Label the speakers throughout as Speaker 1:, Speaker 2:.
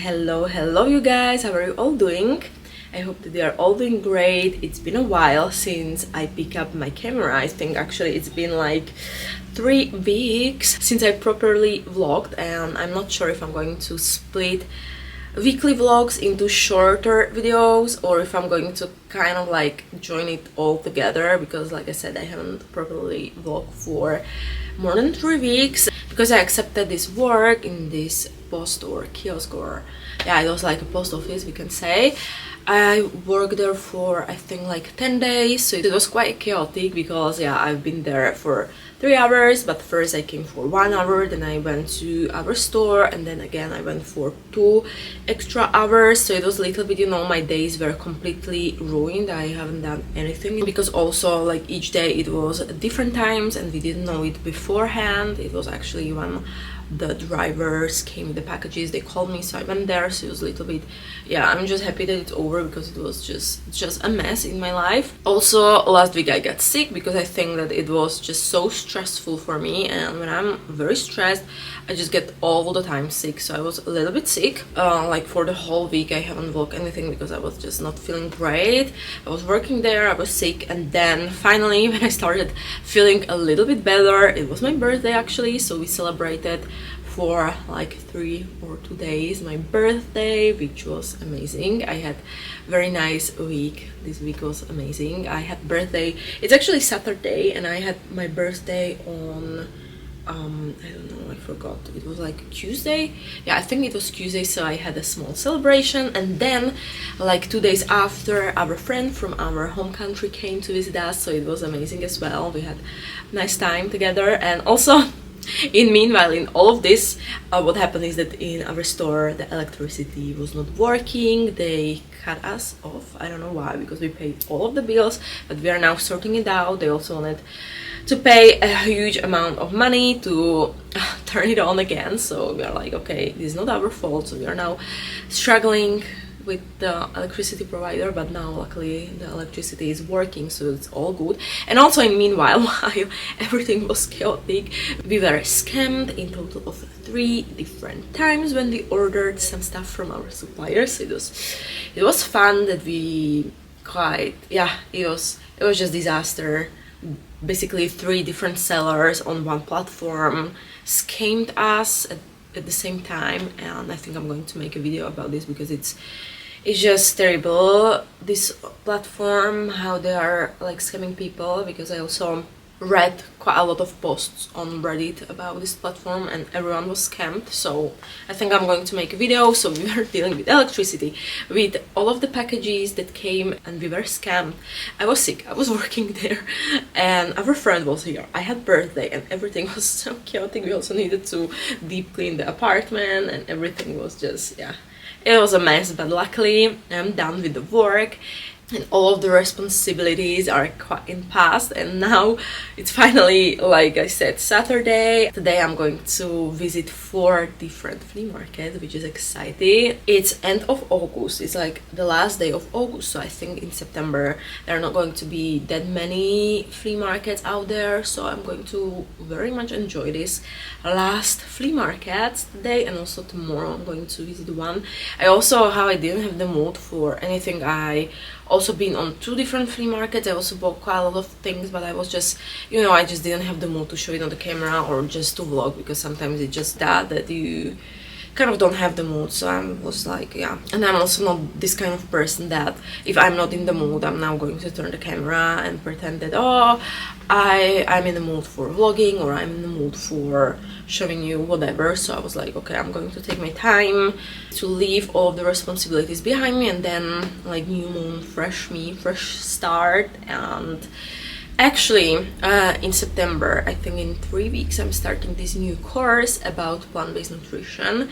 Speaker 1: Hello you guys, how are you all doing? I hope that they are all doing great. It's been a while since I picked up my camera. I think actually it's been like 3 weeks since I properly vlogged, and I'm not sure if I'm going to split weekly vlogs into shorter videos or if I'm going to kind of like join it all together, because like I said, I haven't properly vlogged for more than 3 weeks because I accepted this work in this post or kiosk, or yeah, it was like a post office, we can say. I worked there for I think like 10 days, so it was quite chaotic because yeah, I've been there for 3 hours, but first I came for 1 hour, then I went to our store, and then again I went for 2 extra hours. So it was a little bit, you know, my days were completely ruined. I haven't done anything because also like each day it was at different times and we didn't know it beforehand. It was actually when the drivers came with the packages, they called me, so I went there. So it was a little bit, yeah, I'm just happy that it's over because it was just a mess in my life. Also last week I got sick because I think that it was just so stressful for me, and when I'm very stressed I just get all the time sick. So I was a little bit sick, like for the whole week I haven't vlogged anything because I was just not feeling great. I was working there, I was sick, and then finally when I started feeling a little bit better, it was my birthday actually, so we celebrated for like 3 or 2 days my birthday, which was amazing. I had very nice week. This week was amazing. I had birthday, it's actually Saturday, and I had my birthday on I don't know, I forgot, it was like Tuesday, yeah, I think it was Tuesday. So I had a small celebration, and then like 2 days after, our friend from our home country came to visit us, so it was amazing as well. We had a nice time together. And also meanwhile in all of this, what happened is that in our store the electricity was not working. They cut us off, I don't know why, because we paid all of the bills, but we are now sorting it out. They also wanted to pay a huge amount of money to turn it on again, so we are like, okay, this is not our fault. So we are now struggling with the electricity provider, but now luckily the electricity is working, so it's all good. And also in meanwhile, while everything was chaotic, we were scammed in total of 3 different times when we ordered some stuff from our suppliers. It was fun that we quite, yeah, it was just disaster. Basically 3 different sellers on one platform scammed us at the same time, and I think I'm going to make a video about this because it's just terrible, this platform, how they are like scamming people. Because I also read quite a lot of posts on Reddit about this platform and everyone was scammed. So I think I'm going to make a video. So we were dealing with electricity, with all of the packages that came, and we were scammed. I was sick, I was working there, and our friend was here. I had birthday and everything was so chaotic. We also needed to deep clean the apartment and everything was just, yeah, it was a mess. But luckily I'm done with the work and all of the responsibilities are quite in past, and now it's finally, like I said, Saturday. Today I'm going to visit 4 different flea markets, which is exciting. It's end of August, it's like the last day of August, so I think in September there are not going to be that many flea markets out there, so I'm going to very much enjoy this last flea market today. And also tomorrow I'm going to visit one. How I didn't have the mood for anything. I also been on 2 different flea markets. I also bought quite a lot of things, but I was just, you know, I just didn't have the mood to show it on the camera or just to vlog, because sometimes it's just that you kind of don't have the mood. So I was like, yeah. And I'm also not this kind of person that if I'm not in the mood, I'm now going to turn the camera and pretend that, oh, I'm in the mood for vlogging or I'm in the mood for showing you whatever. So I was like, okay, I'm going to take my time to leave all the responsibilities behind me, and then like new moon, fresh me, fresh start. And actually in September, I think in 3 weeks, I'm starting this new course about plant-based nutrition.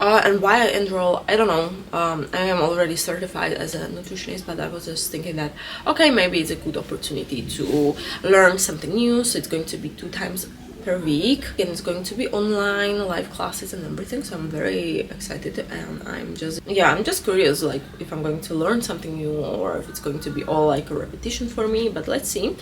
Speaker 1: And why I enroll, I don't know. I am already certified as a nutritionist, but I was just thinking that, okay, maybe it's a good opportunity to learn something new. So it's going to be 2 times per week, and it's going to be online, live classes and everything. So I'm very excited, and I'm just curious, like if I'm going to learn something new or if it's going to be all like a repetition for me, but let's see.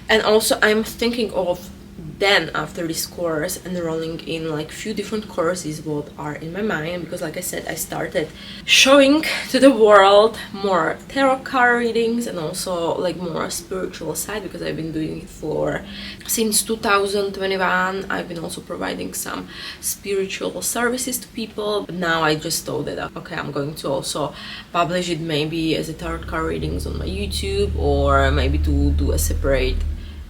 Speaker 1: And also I'm thinking of then after this course, enrolling in like few different courses what are in my mind, because like I said, I started showing to the world more tarot card readings and also like more spiritual side, because I've been doing it for since 2021. I've been also providing some spiritual services to people, but now I just thought that okay, I'm going to also publish it maybe as a tarot card readings on my YouTube, or maybe to do a separate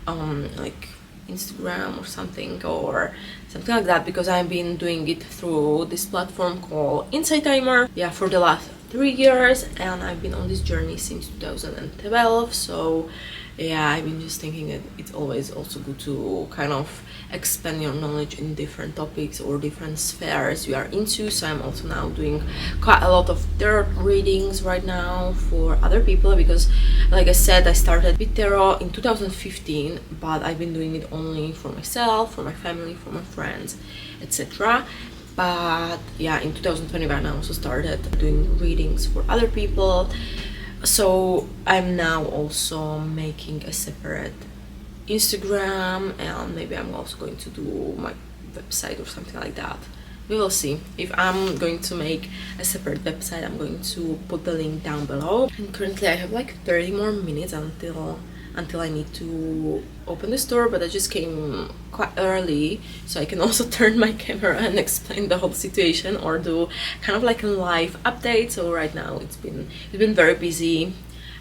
Speaker 1: like Instagram or something like that, because I've been doing it through this platform called Insight Timer, yeah, for the last 3 years, and I've been on this journey since 2012. So yeah, I've been just thinking that it's always also good to kind of expand your knowledge in different topics or different spheres you are into. So I'm also now doing quite a lot of tarot readings right now for other people, because like I said, I started with tarot in 2015, but I've been doing it only for myself, for my family, for my friends, etc. But yeah, in 2021 I also started doing readings for other people. So I'm now also making a separate Instagram, and maybe I'm also going to do my website or something like that. We will see. If I'm going to make a separate website, I'm going to put the link down below. And currently I have like 30 more minutes until I need to open the store, but I just came quite early so I can also turn my camera and explain the whole situation, or do kind of like a live update. So right now it's been very busy,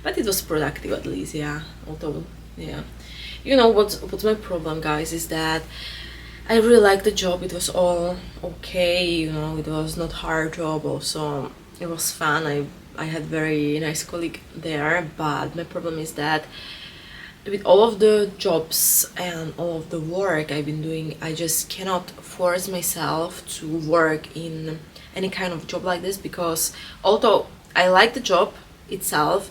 Speaker 1: but it was productive at least, yeah. Although yeah, you know what's my problem, guys, is that I really liked the job. It was all okay, you know, it was not hard job, also it was fun. I had very nice colleague there, but my problem is that with all of the jobs and all of the work I've been doing, I just cannot force myself to work in any kind of job like this, because although I like the job itself,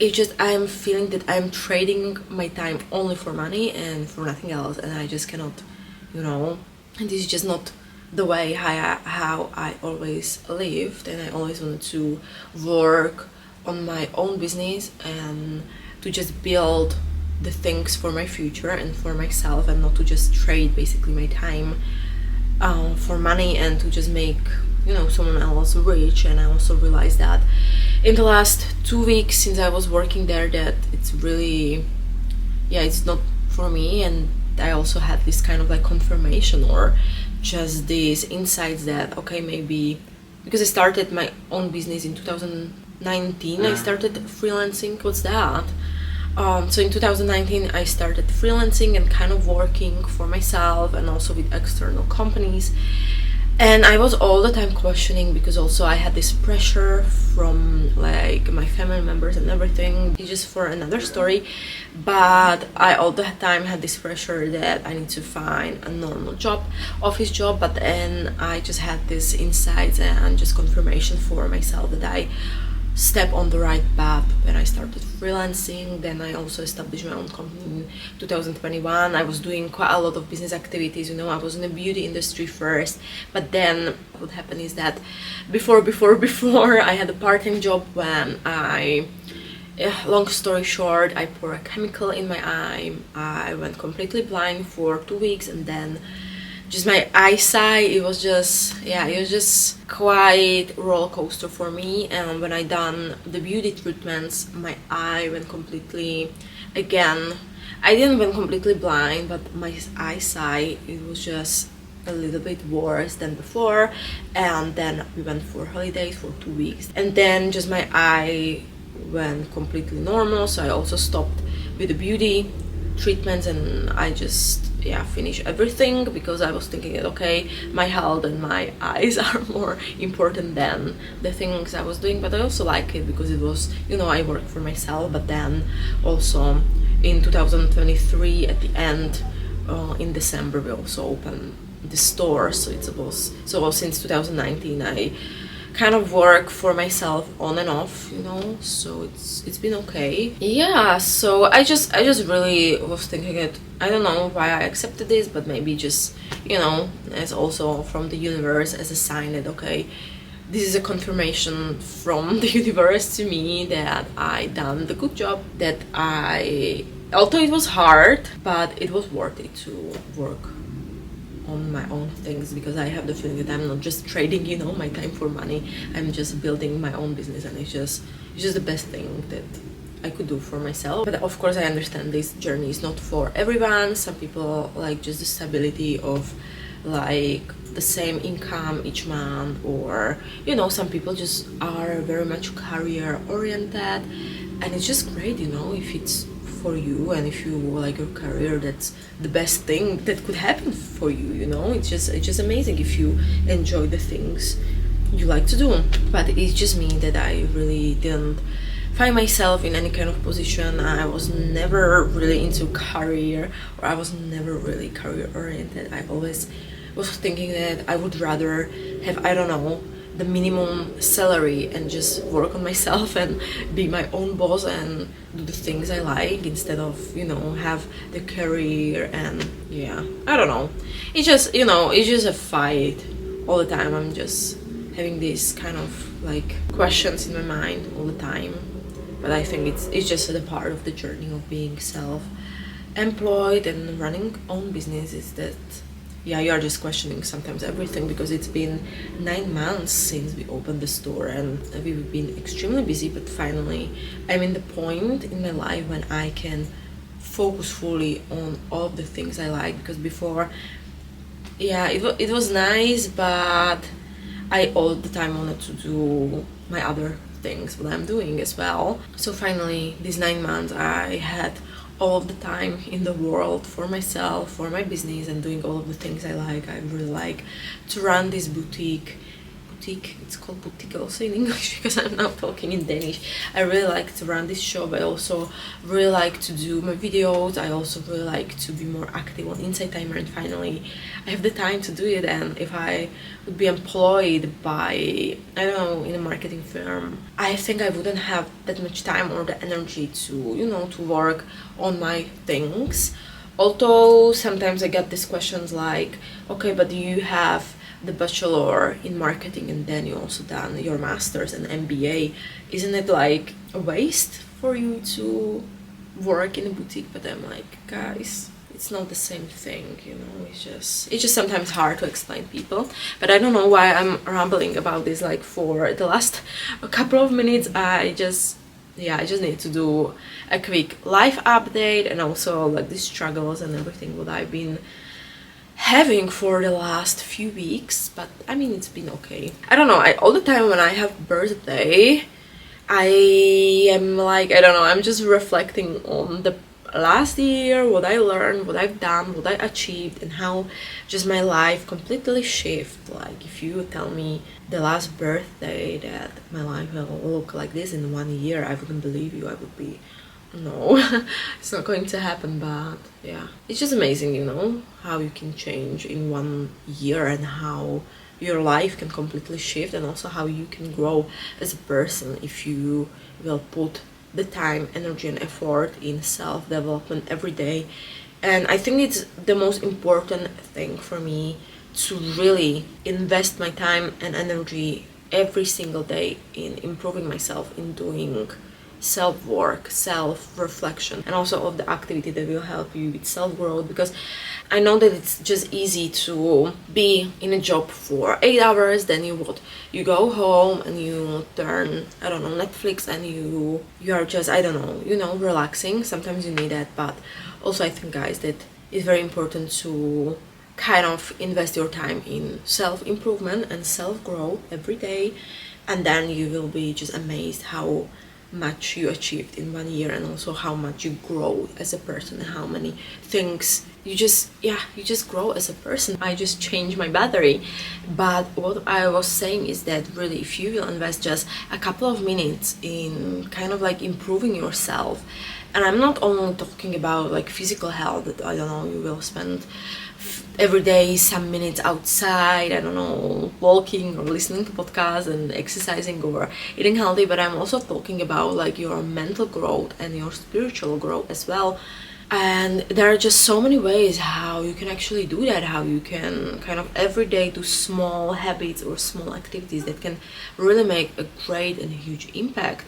Speaker 1: it's just I'm feeling that I'm trading my time only for money and for nothing else, and I just cannot, you know, and this is just not the way how I always lived, and I always wanted to work on my own business and to just build the things for my future and for myself, and not to just trade basically my time for money and to just make, you know, someone else rich. And I also realized that in the last 2 weeks since I was working there, that it's really, yeah, it's not for me. And I also had this kind of like confirmation, or just these insights that okay, maybe because I started my own business in 2019, I started freelancing. What's that? So in 2019 I started freelancing and kind of working for myself and also with external companies, and I was all the time questioning, because also I had this pressure from like my family members and everything. It's just for another story, but I all the time had this pressure that I need to find a normal job, office job. But then I just had this insights and just confirmation for myself that I step on the right path when I started freelancing. Then I also established my own company in 2021. I was doing quite a lot of business activities, you know. I was in the beauty industry first, but then what happened is that before I had a part-time job when long story short, I poured a chemical in my eye. I went completely blind for 2 weeks, and then just my eyesight, it was just quite roller coaster for me. And when I done the beauty treatments, my eye went completely, again, I didn't went completely blind, but my eyesight, it was just a little bit worse than before. And then we went for holidays for 2 weeks, and then just my eye went completely normal. So I also stopped with the beauty treatments, and I just finish everything, because I was thinking that okay, my health and my eyes are more important than the things I was doing. But I also like it because it was, you know, I worked for myself. But then also in 2023 at the end, in December, we also opened the store. So since 2019 I kind of work for myself on and off, you know, so it's been okay. Yeah, so I just really was thinking it, I don't know why I accepted this, but maybe just, you know, as also from the universe, as a sign that okay, this is a confirmation from the universe to me that I done the good job, that I although it was hard, but it was worth it to work on my own things, because I have the feeling that I'm not just trading, you know, my time for money. I'm just building my own business, and it's just the best thing that I could do for myself. But of course I understand this journey is not for everyone. Some people like just the stability of like the same income each month, or you know, some people just are very much career oriented, and it's just great, you know, if it's for you and if you like your career, that's the best thing that could happen for you, you know. It's just amazing if you enjoy the things you like to do. But it's just me that I really didn't find myself in any kind of position. I was never really into career, or I was never really career oriented. I always was thinking that I would rather have, I don't know, the minimum salary and just work on myself and be my own boss and do the things I like, instead of, you know, have the career. And yeah, I don't know, it's just, you know, it's just a fight all the time. I'm just having these kind of like questions in my mind all the time. But I think it's just a part of the journey of being self-employed and running own business, is that yeah, you are just questioning sometimes everything, because it's been 9 months since we opened the store and we've been extremely busy. But finally I'm in the point in my life when I can focus fully on all of the things I like, because before, yeah, it was nice, but I all the time wanted to do my other things, what I'm doing as well. So finally these 9 months I had all of the time in the world for myself, for my business, and doing all of the things I like. I really like to run this boutique, it's called boutique also in English because I'm now talking in Danish. I really like to run this shop. I also really like to do my videos. I also really like to be more active on Inside Timer, and finally I have the time to do it. And if I would be employed by, I don't know, in a marketing firm, I think I wouldn't have that much time or the energy to, you know, to work on my things. Although sometimes I get these questions like, okay, but do you have the bachelor in marketing and then you also done your master's and MBA? Isn't it like a waste for you to work in a boutique? But I'm like, guys, it's not the same thing, you know. It's just sometimes hard to explain people. But I don't know why I'm rambling about this like for the last couple of minutes. I just need to do a quick life update, and also like the struggles and everything what I've been having for the last few weeks. But I mean, it's been okay. I don't know, all the time when I have birthday, I am like, I don't know, I'm just reflecting on the last year, what I learned, what I've done, what I achieved, and how just my life completely shifted. Like if you tell me the last birthday that my life will look like this in 1 year, I wouldn't believe you. I would be, no, it's not going to happen. But yeah, it's just amazing, you know, how you can change in 1 year and how your life can completely shift, and also how you can grow as a person if you will put the time, energy and effort in self-development every day. And I think it's the most important thing for me to really invest my time and energy every single day in improving myself, in doing self-work, self-reflection, and also of the activity that will help you with self-growth. Because I know that it's just easy to be in a job for 8 hours, then you go home and you turn, I don't know, Netflix, and you are just, I don't know, you know, relaxing. Sometimes you need that. But also I think, guys, that it's very important to kind of invest your time in self-improvement and self-growth every day, and then you will be just amazed how much you achieved in 1 year, and also how much you grow as a person, and how many things you just grow as a person. I just changed my battery. But what I was saying is that really, if you will invest just a couple of minutes in kind of like improving yourself, and I'm not only talking about like physical health, that I don't know, you will spend every day some minutes outside, I don't know, walking or listening to podcasts and exercising or eating healthy, but I'm also talking about like your mental growth and your spiritual growth as well. And there are just so many ways how you can actually do that, how you can kind of every day do small habits or small activities that can really make a great and huge impact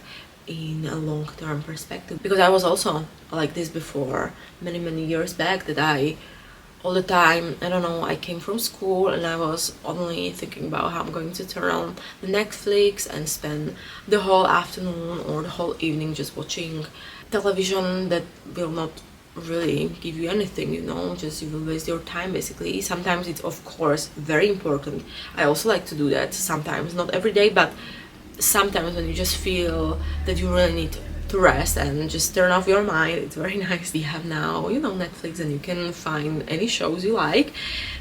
Speaker 1: in a long-term perspective, because I was also like this before, many years back, that I all the time, I don't know, I came from school and I was only thinking about how I'm going to turn on the Netflix and spend the whole afternoon or the whole evening just watching television that will not really give you anything, you know, just you will waste your time basically. Sometimes it's of course very important. I also like to do that sometimes, not every day, but sometimes when you just feel that you really need to rest and just turn off your mind. It's very nice. You have now, you know, Netflix, and you can find any shows you like.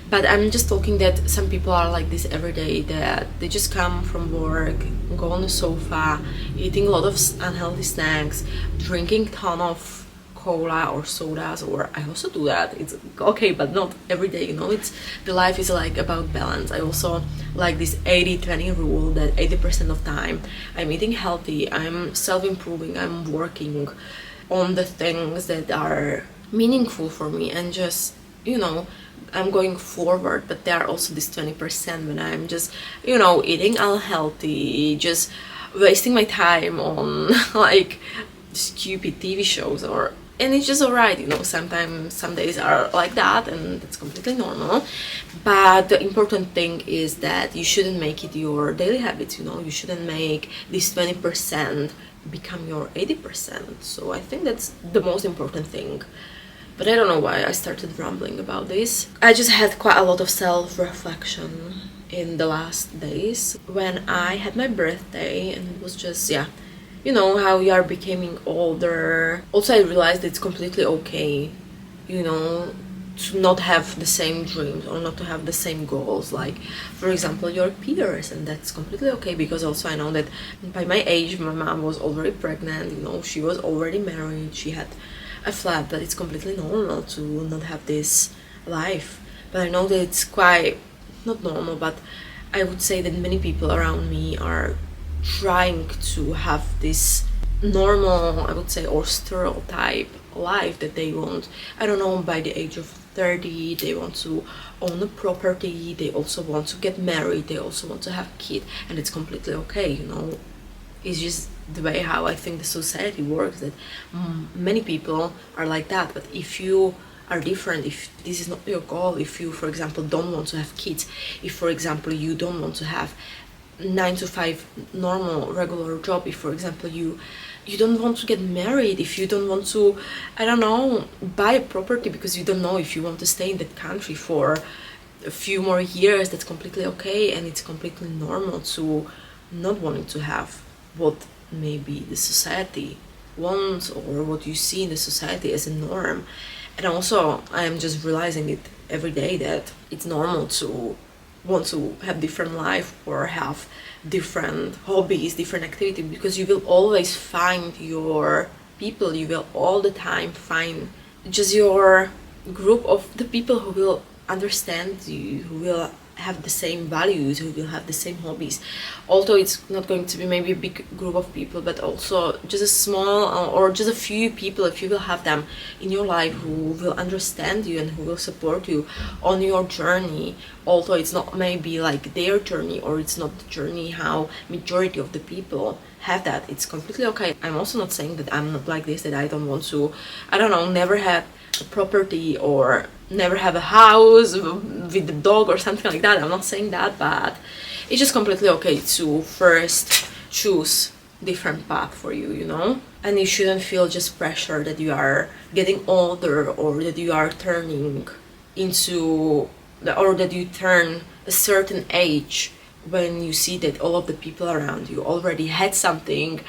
Speaker 1: But I'm just talking that some people are like this every day, that they just come from work, go on the sofa, eating a lot of unhealthy snacks, drinking ton of cola or sodas, or I also do that. It's okay, but not every day, you know. It's the life is like about balance. I also like this 80-20 rule, that 80% of time I'm eating healthy, I'm self-improving, I'm working on the things that are meaningful for me, and just, you know, I'm going forward. But there are also this 20% when I'm just, you know, eating unhealthy, just wasting my time on like stupid TV shows, and it's just alright, you know. Sometimes some days are like that, and that's completely normal. But the important thing is that you shouldn't make it your daily habits, you know. You shouldn't make this 20% become your 80%. So I think that's the most important thing. But I don't know why I started rambling about this. I just had quite a lot of self-reflection in the last days when I had my birthday, and it was just, yeah, you know, how you are becoming older. Also, I realized it's completely okay, you know, to not have the same dreams or not to have the same goals, like for example your peers, and that's completely okay. Because also I know that by my age my mom was already pregnant, you know, she was already married, she had a flat, but it's completely normal to not have this life. But I know that it's quite not normal, but I would say that many people around me are trying to have this normal, I would say, or stereotype life that they want. I don't know, by the age of 30 they want to own a property, they also want to get married, they also want to have kids, and it's completely okay, you know. It's just the way how I think the society works, that many people are like that. But if you are different, if this is not your goal, if you, for example, don't want to have kids, if, for example, you don't want to have 9 to 5 normal regular job, if, for example, you don't want to get married, if you don't want to, I don't know, buy a property because you don't know if you want to stay in that country for a few more years, that's completely okay. And it's completely normal to not wanting to have what maybe the society wants or what you see in the society as a norm. And also I am just realizing it every day, that it's normal to want to have different life or have different hobbies, different activity, because you will always find your people, you will all the time find just your group of the people who will understand you, who will have the same values, who will have the same hobbies. Although it's not going to be maybe a big group of people, but also just a small or just a few people, if you will have them in your life who will understand you and who will support you on your journey. Although it's not maybe like their journey, or it's not the journey how majority of the people have that, it's completely okay. I'm also not saying that I'm not like this, that I don't want to, I don't know, never have a property or never have a house with a dog or something like that. I'm not saying that, but it's just completely okay to first choose different path for you, you know. And you shouldn't feel just pressure that you are getting older, or that you are turning into or that you turn a certain age when you see that all of the people around you already had something.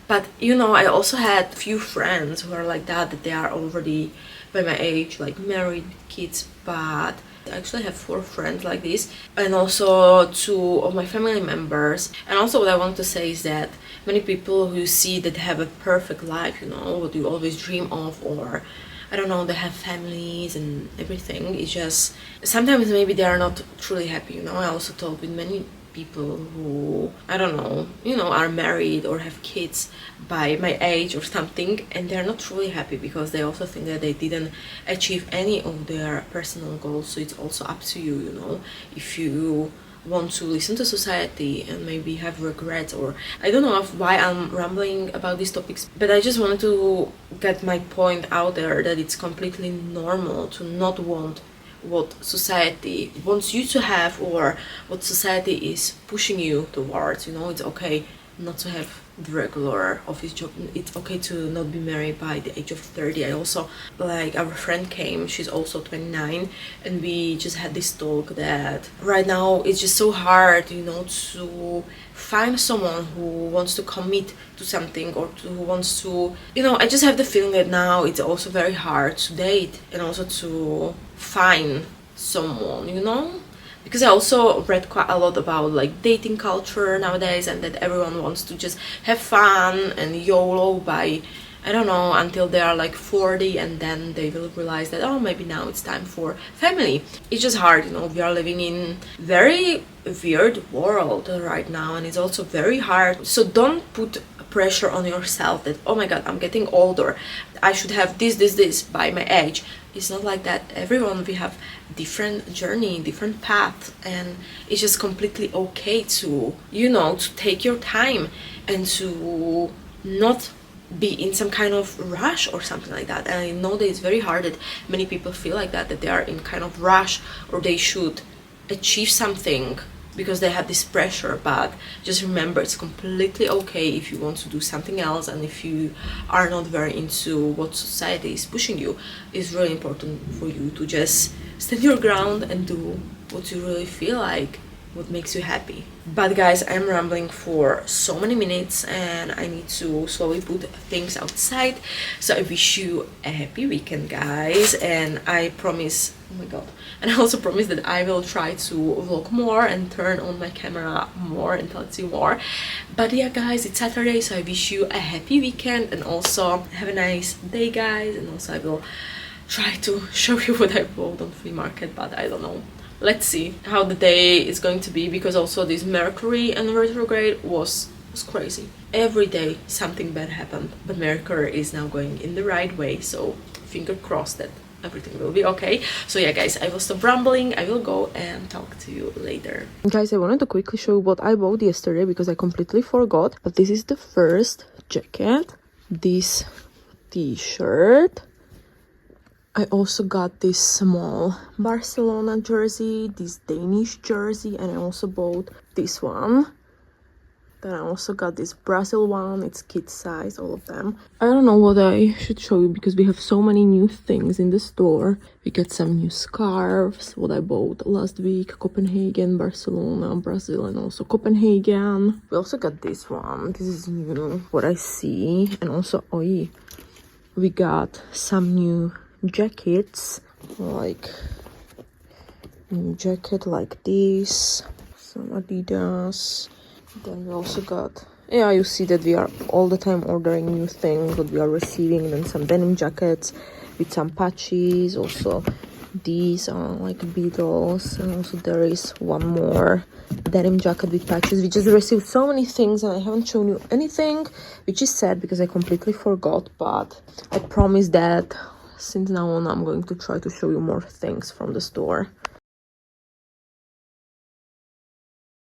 Speaker 1: But you know, I also had few friends who are like that they are already by my age, like married with kids. But I actually have 4 friends like this, and also 2 of my family members. And also what I want to say is that many people who see that have a perfect life, you know, what you always dream of, or I don't know, they have families and everything, it's just sometimes maybe they are not truly happy, you know. I also talk with many people who, I don't know, you know, are married or have kids by my age or something, and they're not truly happy because they also think that they didn't achieve any of their personal goals. So it's also up to you, you know, if you want to listen to society and maybe have regrets, or I don't know why I'm rambling about these topics, but I just wanted to get my point out there that it's completely normal to not want what society wants you to have or what society is pushing you towards. You know, it's okay not to have the regular office job. It's okay to not be married by the age of 30. I also, like, our friend came, she's also 29, and we just had this talk that right now it's just so hard, you know, to find someone who wants to commit to something, or who wants to, you know, I just have the feeling that now it's also very hard to date and also to find someone, you know, because I also read quite a lot about like dating culture nowadays, and that everyone wants to just have fun and YOLO by, I don't know, until they are like 40, and then they will realize that, oh, maybe now it's time for family. It's just hard, you know, we are living in very weird world right now, and it's also very hard. So don't put pressure on yourself that, oh my god, I'm getting older, I should have this by my age. It's not like that. Everyone, we have different journey, different path, and it's just completely okay to, you know, to take your time and to not be in some kind of rush or something like that. And I know that it's very hard, that many people feel like that they are in kind of rush, or they should achieve something because they have this pressure. But just remember, it's completely okay if you want to do something else, and if you are not very into what society is pushing you. It's really important for you to just stand your ground and do what you really feel like, what makes you happy. But guys, I'm rambling for so many minutes and I need to slowly put things outside. So I wish you a happy weekend, guys, and I promise, oh my god, and I also promise that I will try to vlog more and turn on my camera more and tell you more. But yeah, guys, it's Saturday, so I wish you a happy weekend, and also have a nice day, guys. And also I will try to show you what I bought on flea market, but I don't know. Let's see how the day is going to be, because also this Mercury and retrograde was crazy. Every day something bad happened, but Mercury is now going in the right way, so finger crossed that everything will be okay. So yeah, guys, I will stop rambling, I will go and talk to you later. Guys, I wanted to quickly show you what I bought yesterday because I completely forgot, but this is the first jacket, this t-shirt. I also got this small Barcelona jersey, this Danish jersey, and I also bought this one. Then I also got this Brazil one, it's kid size, all of them. I don't know what I should show you because we have so many new things in the store. We got some new scarves, what I bought last week, Copenhagen, Barcelona, Brazil, and also Copenhagen. We also got this one, this is new, what I see, and also, we got some new jackets, like new jacket like this, some Adidas. Then we also got, yeah, you see that we are all the time ordering new things that we are receiving. Then some denim jackets with some patches. Also these are like Beatles, and also there is one more denim jacket with patches. We just received so many things and I haven't shown you anything, which is sad because I completely forgot, but I promise that since now on I'm going to try to show you more things from the store.